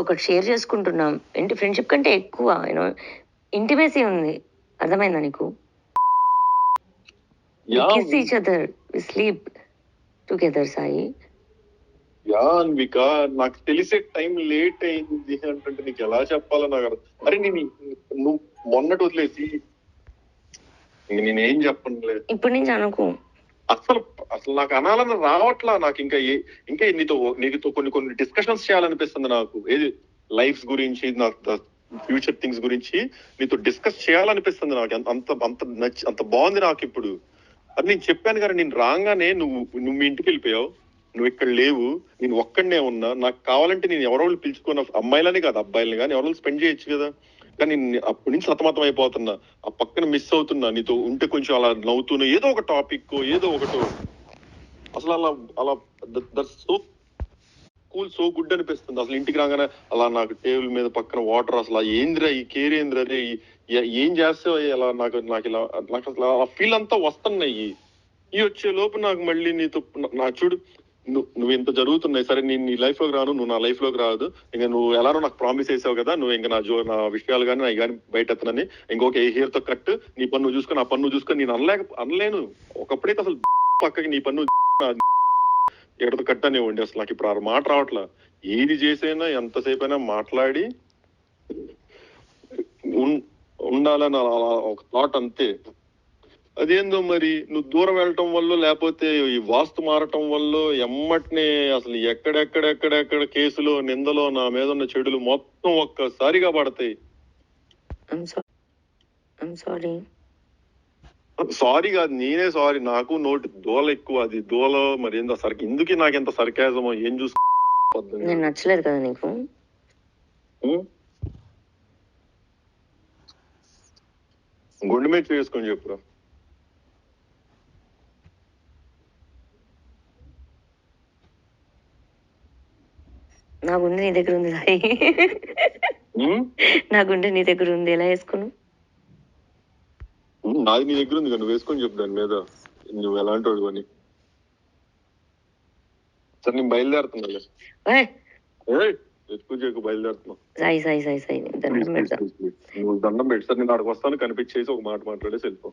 ఒకటి షేర్ చేసుకుంటున్నాం. ఏంటి ఫ్రెండ్షిప్ కంటే ఎక్కువ యూనో ఇంటిమేసీ ఉంది. అర్థమైందా నీకు? Kiss each other, we sleep together Sai. Yeah Anvika, నాకు తెలిసే టైం లేట్ అయింది అంటే నీకు ఎలా చెప్పాలో నాకు అరే నువ్వు మొన్నటి వదిలేసి నేనేం చెప్పనులే. ఇప్పటి నుంచి అనుకో. అసలు అసలు నాకు అనాలని రావట్లా. నాకు ఇంకా నీతో కొన్ని డిస్కషన్స్ చేయాలనిపిస్తుంది నాకు. ఏది లైఫ్ గురించి, నాకు ఫ్యూచర్ థింగ్స్ గురించి నీతో డిస్కస్ చేయాలనిపిస్తుంది నాకు. అంత బాగుంది నాకు ఇప్పుడు. అది నేను చెప్పాను కదా, నేను రాగానే నువ్వు మీ ఇంటికి వెళ్ళిపోయావు, నువ్వు ఇక్కడ లేవు, నేను ఒక్కడనే ఉన్నా. నాకు కావాలంటే నేను ఎవరో పిలుచుకున్న అమ్మాయిలని కాదు అబ్బాయిలని కానీ ఎవరో స్పెండ్ చేయొచ్చు కదా. కానీ అప్పటి నుంచి సతమతం అయిపోతున్నా, ఆ పక్కన మిస్ అవుతున్నా. నీతో ఉంటే కొంచెం అలా నవ్వుతున్నా, ఏదో ఒక టాపిక్ ఏదో ఒకటో. అసలు అలా that's so cool, so good అనిపిస్తుంది. అసలు ఇంటికి రాగానే అలా నాకు టేబుల్ మీద పక్కన వాటర్, అసలు ఏంద్రా ఈ కేర్ ఏంద్రా రే, ఏం చేస్తావు ఇలా నాకు అసలు ఆ ఫీల్ అంతా వస్తున్నాయి. ఈ వచ్చే లోపు నాకు మళ్ళీ నీతో చూడు, నువ్వు ఇంత జరుగుతున్నాయి. సరే నేను నీ లైఫ్ లోకి రాను, నువ్వు నా లైఫ్ లోకి రాదు. ఇంకా నువ్వు ఎలానో నాకు ప్రామిస్ చేసావు కదా, నువ్వు ఇంకా నా విషయాలు కానీ అవి కానీ బయట ఎత్తనని, ఇంకొక హెయిర్ తో కట్, నీ పన్ను చూసుకొని ఆ పన్ను చూసుకొని నేను అనలేను. ఒకప్పుడైతే అసలు పక్కకి నీ పన్ను ఎడతో కట్ అనేవ్వండి. అసలు నాకు ఇప్పుడు ఆ మాట రావట్లా. ఏది చేసైనా ఎంతసేపు అయినా మాట్లాడి ఉండాలని ఒక థాట్ అంతే. అదేందో మరి నువ్వు దూరం వెళ్ళటం వల్ల, లేకపోతే ఈ వాస్తు మారటం వల్ల ఎమ్మటినే అసలు ఎక్కడెక్కడ కేసులో నిందలో నా మీద ఉన్న చెడులు మొత్తం ఒక్కసారిగా పడతాయి. సారీ కాదు, నేనే సారీ. నాకు నోటి దోల ఎక్కువ. అది దోల మరి ఏందో ఎందుకు నాకు ఎంత సర్కాజమో ఏం నేను నచ్చలేదు కదా నీకు? గుండె మీద చేసుకొని చెప్పురా. నా గుండె నీ దగ్గర ఉంది సాయి. నా గుండె నీ దగ్గర ఉంది, ఎలా వేసుకున్నావు? నాది నీ దగ్గర ఉంది కదా, నువ్వు వేసుకొని చెప్పు దాని మీద నువ్వు ఎలాంటి వాడు అని. సరే నేను బయలుదేరుతున్నా. ఎక్కువ చేయకు, బయలుదేరుతున్నా. సాయి సాయి సాయి సాయి దండం పెడతా. నువ్వు దండం పెట్టి సార్ నేను అక్కడికి వస్తాను, కనిపించేసి ఒక మాట మాట్లాడేసి వెళ్ళిపో.